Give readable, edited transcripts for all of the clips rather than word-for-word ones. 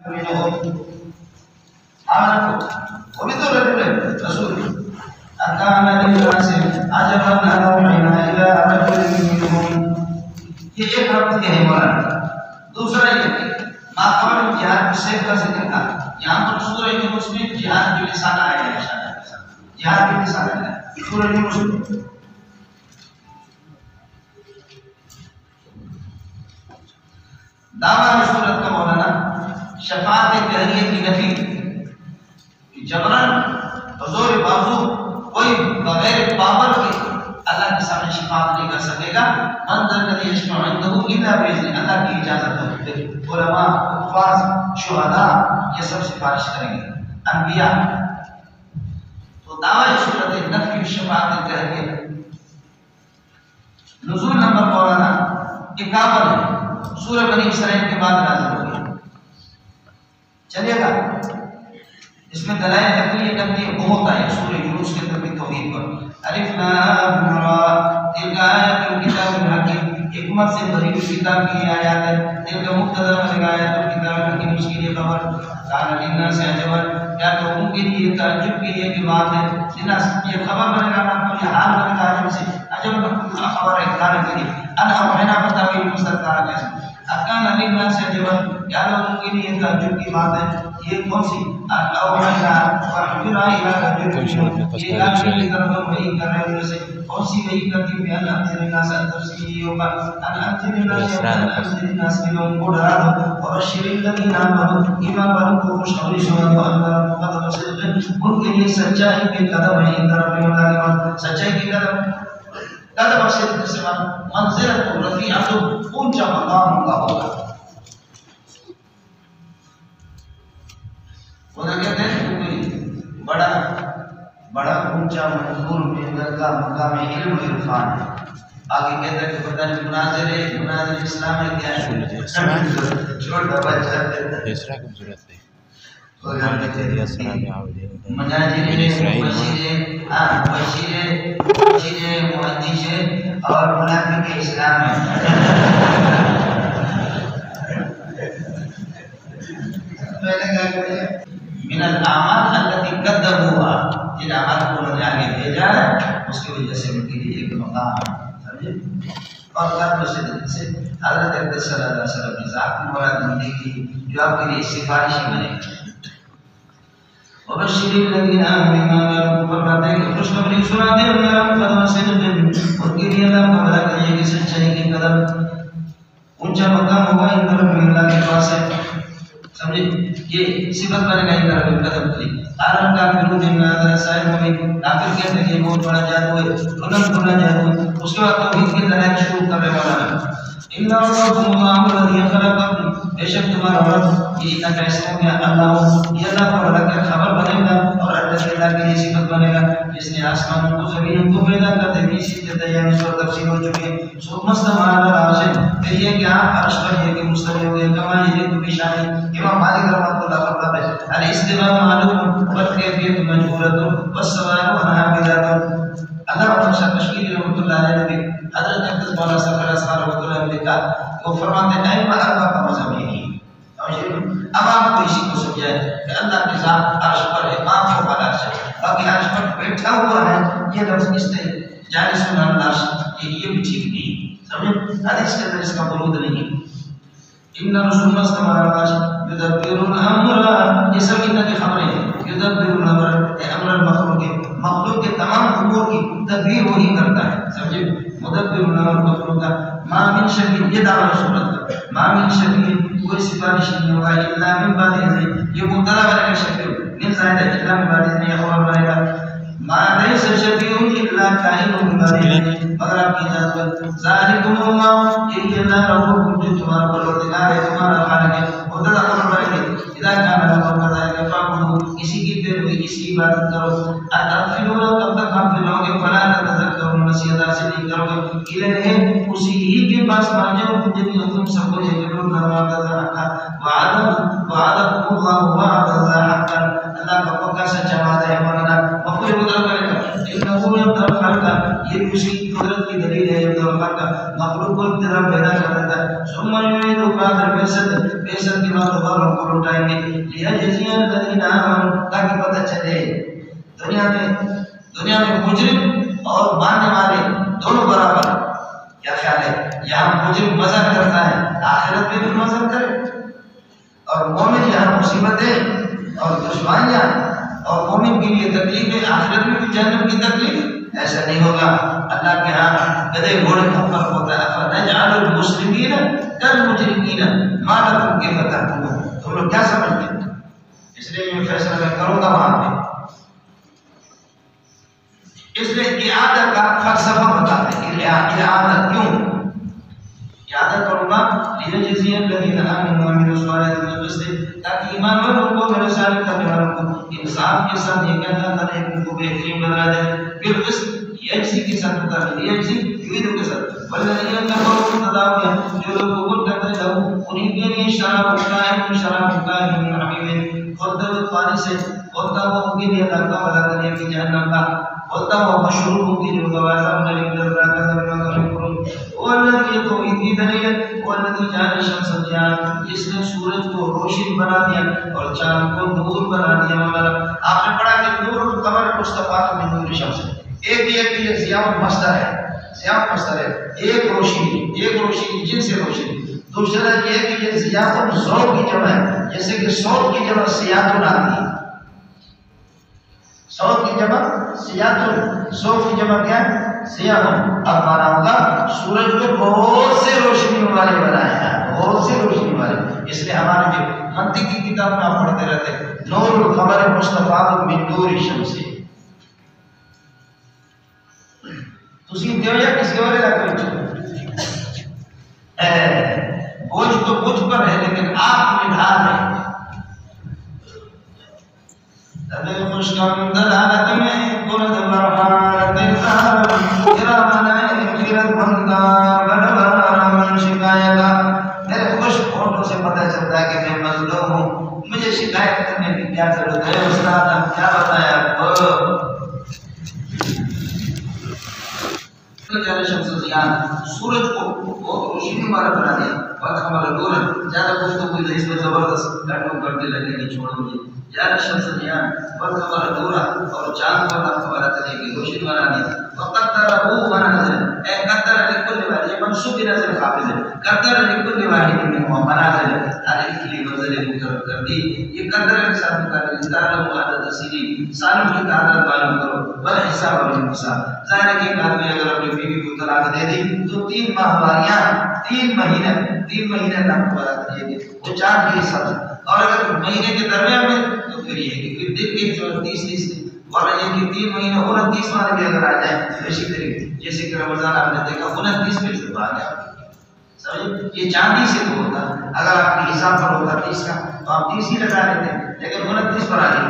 منهم عملوا ومثل الرجل رسول أكان للناس عجبا أن أوحينا إلى رجل منهم یہ ایک ربط یہ ہے مولانا دوسرا یہ ماقبل جہاد سیف کا ذکر تھا یہاں پر سورہ یونس میں جہاد کی لسان آیا ہے جہاد کی لسان آیا ہے سورہ یونس میں دعویٰ صورت کا مولانا شفاعت قہریہ کی نفی کہ جبران حضور بازو کوئی بغیر پاور کے اللہ کے سامنے شفاعت نہیں کر سکے گا من ذا الذی یشفع عنده الا باذنہ اللہ کی اجازت ہو علماء حفاظ شہداء یہ سب سفارش کریں گے انبیاء تو دعویٰ صورت نفی شفاعت قہریہ نزول نمبر مولانا 51 ہے سورہ بنی اسرائیل کے بعد نازل ہوئی چلیے گا اس میں دلائل عقلی نقلی بہت آئے سورہ یونس کے اندر بھی توحید پر الف لام را تلک آیات الکتاب الحکیم حکمت سے بھری ہوئی کتاب کی آیات ہے تلک مبتدا و آیات الکتاب الحکیم اس کے لیے خبر کان للناس عجبا کیا لوگوں کے لیے تعجب کی یہ بات ہے للناس یہ خبر بنے گا آپ کو یہ حال بنے گا عجب سے عجب خبر ہے کان کے لیے انا وحنا بتاوی مستقر کیسے اکان للناس عجبا کیا لوگوں کے لیے تعجب کی بات ہے یہ کون سی اوحینا وحینا الى رجل یہ اللہ کی طرف وحی کر رہے ہیں سے کون سی وحی کرتی بیان انذر الناس تفسیری ہوگا ان انذر الناس کے لوگوں کو ڈرا دو وبشر الذین آمنوا ایمان والوں کو خوشخبری سنا دو ان قدم صدق ان کے لیے سچائی کے قدم ہے اندر رب العالمین سچائی کے قدم قدم صدق سے منزلت رفیعۃ اونچا مقام کا ہوگا وہ کہتے ہیں کوئی بڑا اونچا منظور میں کا مقام علم و عرفان ہے آگے کہتا ہے کہ پتہ نہیں مناظر اسلام ہے کیا ہے چھوٹا بچہ تیسرا کم ضرورت ہے بشیر محدث اور منافق اسلام ہے من الاعمال التي قدموها جن اعمال کو انہوں نے آگے بھیجا ہے اس کی وجہ سے ان کے لیے ایک مقام ہے سمجھے اور قدر سے حضرت اقدس صلی اللہ علیہ وسلم کی ذات مراد زندگی جو آپ کے لیے سفارشی بنے وبشر الذین آمنوا فرماتے ہیں خوشخبری سنا دے اللہ قدم صدق ان کے لیے اللہ کا بھلا کریے کہ سچائی کے قدم اونچا مقام ہوگا ان طرف اللہ کے پاس ہے سمجھے یہ صفت بنے گا ان طرف قدم کی آرام کافرون ان هذا سائر میں کافر کہتے ہیں کہ بہت بڑا جادو ہے بلند بڑا جادو ہے اس کے بعد توحید کی دلائل شروع کرنے والا ہے ان ربکم اللہ الذی خلقکم بے شک تمہارا رب یہ اتنا کیسے ہو گیا اللہ یہ اللہ کو رکھ کر خبر بنے گا اور اللہ کے لیے صفت بنے گا جس نے آسمانوں کو زمین کو پیدا کر دے اسی کے تیار اس پر تفصیل ہو چکی ہے سو مستوى على العرش پھر یہ کہ آپ عرش پر یہ کہ مستوی ہوئے کما یہ تو پیشانی امام مالک رحمۃ اللہ فرماتے ہیں الاستواء معلوم والکیفیت مجهولۃ والسؤال عنها بدعۃ اللہ رب شاہ کشمیری رحمۃ اللہ علیہ نے حضرت اقدس مولانا صفر اسرار رحمۃ اللہ علیہ کا وہ فرماتے ہیں ائمہ اربعہ کا مذہب یہی ہے اب آپ کو اسی کو سمجھائے کہ اللہ کی ذات عرش پر ہے آپ کو عرش ہے باقی عرش پر بیٹھا ہوا ہے یہ لفظ اس نے جالس علی العرش یہ بھی ٹھیک نہیں سمجھے حدیث کے اندر اس کا ورود نہیں ان رسول اللہ صلی اللہ علیہ وسلم یدبر الامر یہ سب ان کی خبریں ہیں یدبر الامر امر مخلوق کے تمام امور کی تدبیر وہی کرتا ہے سمجھے مدبر الامر مخلوق کا ما من شفیع یہ دعویٰ صورت کا ما من شفیع کوئی سفارش نہیں ہوگا الا من بعد اذن یہ مبتدا بنے گا شفیع من زائد الا من بعد اذن یہ خبر بنے گا ما ليس شفيع الا كائن من بعد اذن مگر آپ کی اجازت ذالکم اللہ یہ اللہ ربکم جو تمہارا پروردگار ہے تمہارا خالق ہے مبتدا خبر بنے گی اذا كان لكم كذلك فاعبدوا اسی کی پیروی اسی کی عبادت کرو اتغفلون کب تک غافل ہوگے فلا تتذکرون نصیحت حاصل نہیں کرو گے الہ اسی ہی کے پاس مرجعو جب تم سب کو یقینون وعدہ حقا وعدکم اللہ وعدہ حقا اللہ کا پکا سچا وعدہ ہے مولانا مفعول مطلب کرے گا انہو یبدأ الخلق یہ بھی اسی قدرت کی دلیل ہے یبدأ الخلق مخلوق کو ابتدا پیدا کر دیتا ہے ثم یعیدہ بعد البعثۃ بعثت کے بعد دوبارہ کو لوٹائیں ليجزي الذين آمنوا تاکہ پتہ چلے دنیا میں مجرم اور ماننے والے دونوں برابر. کیا خیال ہے؟ یہاں مجرم مزہ کرتا ہے، آخرت میں بھی مزہ کرے، اور مومن یہاں مصیبتیں اور دشواریاں اور مومن کے لیے تکلیفیں، آخرت میں بھی جہنم کی تکلیف. ایسا نہیں ہوگا. اللہ کے ہاں گدھے گھوڑے کا فرق ہوتا ہے. فنجعل المسلمین کالمجرمین ما لکم کیف تحکمون. تم لوگ کیا سمجھتے ہیں؟ اس لیے میں فیصلہ میں کروں گا وہاں پہ. اس لیے اعادہ کا فلسفہ بتاتے ہیں. اعادہ کیوں اعادہ کروں گا؟ لیجزی الذین آمنوا وعملوا الصالحات بالقسط، تاکہ ایمان والوں کو، میرے ساتھ کرنے والوں کو انصاف کے ساتھ یہ کہنا تھا ان کو بہترین بدلا دے. بالقسط یجزی کے ساتھ بتا دیں، یجزی یریدو کے ساتھ. والذین کفروا تداویا، جو لوگ کفر کرتے ہیں انہیں کے لیے شراب قائم من حمیم، کھولتا ہوئے پانی سے کھولتا ہوا ان کے لیے اللہ کا وعدہ کرنے کی جہنم کا کھولتا ہوا مشروب ان کے لیے عذاب علیہ درجہ کا والذی توحید کی دلیل ہے. والذی جعل الشمس ضیاء، جس نے سورج کو روشن بنا دیا اور چاند کو نور بنا دیا. آپ نے پڑھا کہ نور القمر مستفاد من نور الشمس. ایک یہ ضیاء مصدر ہے، ضیاء مصدر ہے. ایک روشنی جن سے روشنی. دوسرا یہ ہے کہ یہ ضیاء ذوق کی جمع ہے، جیسے کہ صوت کی جمع سیاۃ آتی ہے. صوت کی جمع سیاۃ، صوت کی جمع کیا ہے؟ سیاہ. اب مانا ہوگا سورج کو بہت سے روشنی والے بنایا ہے، بہت سے روشنی والے. اس لیے ہمارے جو منطق کی کتاب میں آپ پڑھتے رہتے ہیں نور القمر مستفاد من نور الشمس. تسی دیو یا کسی اور علاقے بوجھ تو مجھ پر ہے لیکن آپ میں ڈھال ہے. خوشکم دلالت میں قرد مرحالت انسان گرامن اخیرت بندار بنوار من شکایتا. میرے خوش فوٹو سے پتہ چلتا ہے کہ میں مظلوم ہوں، مجھے شکایت کرنے کی کیا ضرورت ہے. استاد ہم کیا بتایا آپ کو؟ سورج کو روشنی والا بنا دیا. وقت ہمارا دور ہے، زیادہ گفتگو اس میں زبردست کٹو کرتے لگے گی. چھوڑ مجھے یا شمس ضیاء وقت ہمارا دور اور چاند پر ہمارا طریقے کی روشنی والا دیا. وقدر وہ منازل، اے قدر لکل واحد، یہ منصوب بھی نظر حافظ ہے. قدر لکل واحد منہم منازل، ہر ایک کے لیے منزل مقرر کر دی. یہ قدر کے ساتھ مقرر تعلم عدد سنین، سالوں کی تعداد معلوم کرو. والحساب والحساب، ظاہر ہے کہ ایک آدمی اگر اپنی بیوی کو طلاق دے دی تو 3 ماہ واریاں 3 مہینے تک طلاق دے دی، وہ 4 کے حساب. اور اگر مہینے کے درمیان میں تو پھر یہ کہ پھر دن کے 30 اور یہ کہ 3 مہینے 29 والے بھی اگر آ جائے اسی طریقے جیسے کہ رمضان آپ نے دیکھا 29 میں سے آ گیا. سمجھے یہ چاندی سے تو ہوتا، اگر آپ کے حساب پر ہوتا 30 کا تو آپ 30 ہی لگا لیتے، لیکن 29 پر آ گئی.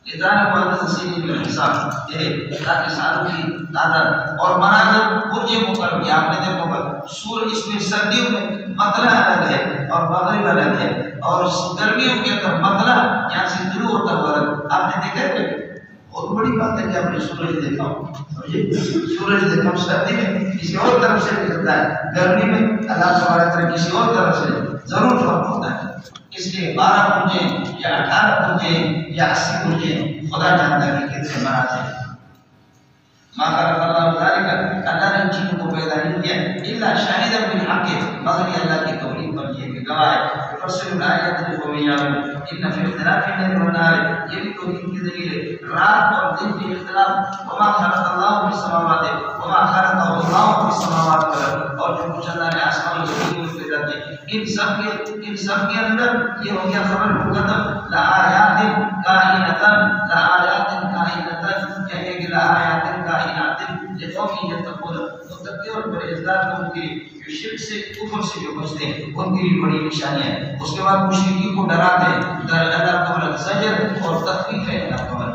ادارہ معدد سینی کا حساب یہ تاکہ سالوں کی تعداد اور مناظر برج مقرر کیا. آپ نے دیکھو سورج اس میں سردیوں میں مطلع الگ ہے اور مغرب الگ ہے، اور گرمیوں کے اندر مطلع یہاں سے طلوع ہوتا ہوا الگ. آپ نے دیکھا ہے بہت بڑی بات ہے کہ آپ نے سورج دیکھا ہو. سورج دیکھا سردی میں کسی اور طرف سے نکلتا ہے، گرمی میں اللہ تبارک تعالیٰ کسی اور طرف سے ضرور فرق ہوتا ہے. اس لیے 12 برجیں یا 18 برجیں یا 80 برجیں خدا جانتا ہے کہ کتنے منازل ہیں. ما خلق اللہ ذالک، اللہ نے ان چیزوں کو پیدا نہیں کیا الا شاہدا بالحق، مگر یہ اللہ کی توحید پر یہ کہ گواہ ہے. فصل الآیات لقوم یعلمون ان فی اختلاف اللیل والنہار، یہ بھی توحید کی دلیل ہے. رات اور دن کے اختلاف. وما خلق اللہ فی السماوات وما خلق اللہ فی السماوات والارض، اور جو کچھ اللہ نے آسمان و زمین میں پیدا کیا ان سب کے اندر یہ ہو گیا خبر مقدم. لآیات کائنۃ، لآیات کائنۃ، یعنی کہ لآیات کائنات لقوم یتقون، متقی اور پرہیزگار قوم کے لیے جو شرک سے کفر سے جو بچتے ہیں ان کے لیے بڑی نشانیاں ہیں. اس کے بعد مشرکین کو ڈراتے ہیں. در اللہ قول زجر اور تخفیف ہے اللہ قول.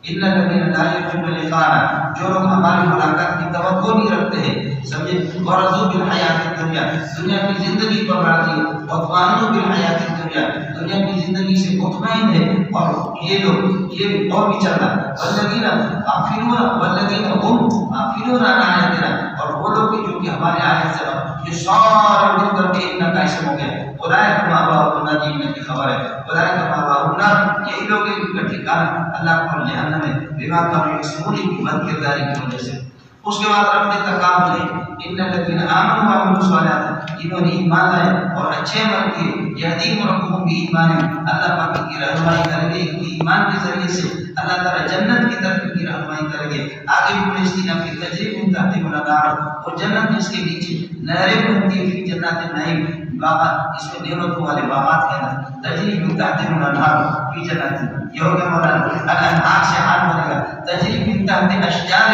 ان الذین لا یرجون لقاءنا، جو لوگ ہماری ملاقات کی توقع نہیں رکھتے ہیں، سمجھے. ورضوا بالحیات الدنیا، دنیا کی زندگی پر راضی، واطمئنوا بالحیات الدنیا، دنیا کی زندگی سے مطمئن ہے. اور یہ لوگ یہ اور بھی چل رہا. والذین غافلون والذین هم غافلون عن آیاتنا، اور وہ لوگ بھی جو کہ ہمارے آیت سے یہ سارے مل کر کے ان کا اسم ہو گیا اولئک ما باؤنا جن کی خبر ہے اولئک ما باؤنا یہی لوگ کا ٹھکانہ اللہ پر جہنم میں بما کانوا یکسبون کی بد کرداری کی وجہ سے. اس کے بعد رب نے تکام لے ان الذین آمنوا وعملوا الصالحات انہوں نے ایمان لائے اور اچھے عمل کیے یہدیہم ربہم بایمان اللہ پاک کی رہنمائی کریں گے ان کی ایمان کے ذریعے سے اللہ تعالی جنت کی طرف کی رہنمائی کریں گے. آگے بھی فلسطین کی تجری من تحتہم الانہار اور جنت جس کے نیچے نہریں بہتی ہیں فی جنات النعیم باغات اس میں نعمتوں والے باغات ہیں نا تجری من تحتہم الانہار فی جنات یہ ہو گیا مولانا الانہار سے حال بنے گا تجری من تحت اشجار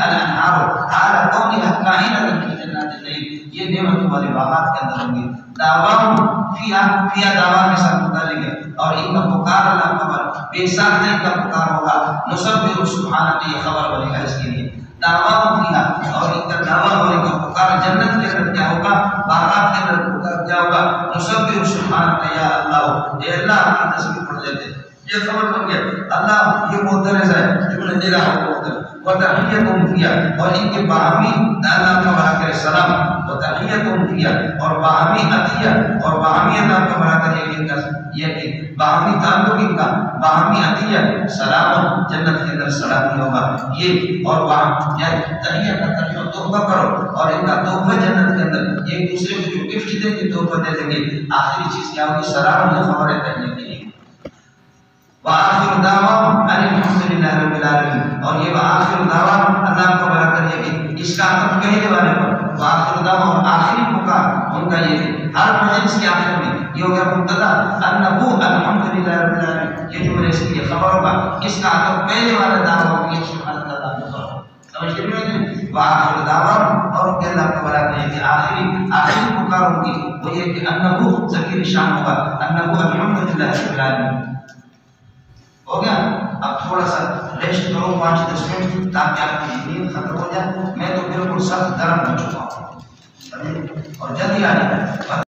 الانہار حال کونها کائنۃ فی جنات النعیم یہ نعمتوں والے باغات کے اندر ہوں گے. دعواہم فیہا دعوا کے ساتھ متعلق ہے اور ان کا پکار اللہ خبر بے ساختہ ان کا پکار ہوگا نسبح سبحانہ یہ خبر بنے گا اس کے لیے دعواہم فیہا اور ان کا دعویٰ اور ان کا پکار جنت کے اندر کیا ہوگا باغات کے اندر پکار کیا ہوگا نسبح سبحانہ یا اللہ اے اللہ کی تسبیح پڑھ لیتے یہ خبر بن گیا. اللہ یہ معترض ہے جملہ دے رہا ہے وتحیتهم فیہا اور ان کے باہمی اللہ کا بڑا کرے سلام وتحیتهم فیہا اور باہمی عطیہ اور باہمی اللہ کا بڑا کرے یہ کہ باہمی تعلق ان کا باہمی عطیہ سلام جنت کے اندر سلامی ہوگا یہ اور باہم یعنی تحیہ کا تحیہ تحفہ کرو اور ان کا تحفہ جنت کے اندر ایک دوسرے کو جو گفٹ دیں گے تحفہ دے دیں گے آخری چیز کیا ہوگی سلام یہ خبر ہے تحیہ کے لیے. وآخر دعواہم ان الحمدللہ رب العالمین اور یہ وآخر دعواہم اللہ کو بڑا کر یہ کہ اس کا عطف کہنے والے پر وآخر دعواہم اور آخری پکار ان کا یہ ہے ہر مجلس کے آخر میں یہ ہو گیا مبتدا انہو الحمدللہ رب العالمین یہ جملے اس کی خبر ہوگا اس کا عطف کہنے والا دعوہ یہ سبحان اللہ تعالیٰ سمجھ گئے وآخر دعواہم اور ان کے اللہ کو بڑا کر یہ کہ آخری پکار ہوگی وہ یہ کہ انہو ذکر شان ہوگا انہو الحمدللہ رب العالمین. ہو گیا. اب تھوڑا سا ریسٹ کرو 5-10 منٹ تاکہ آپ کی نیند ختم ہو جائے. میں تو بالکل سخت گرم ہو چکا ہوں اور جلدی آ جائے.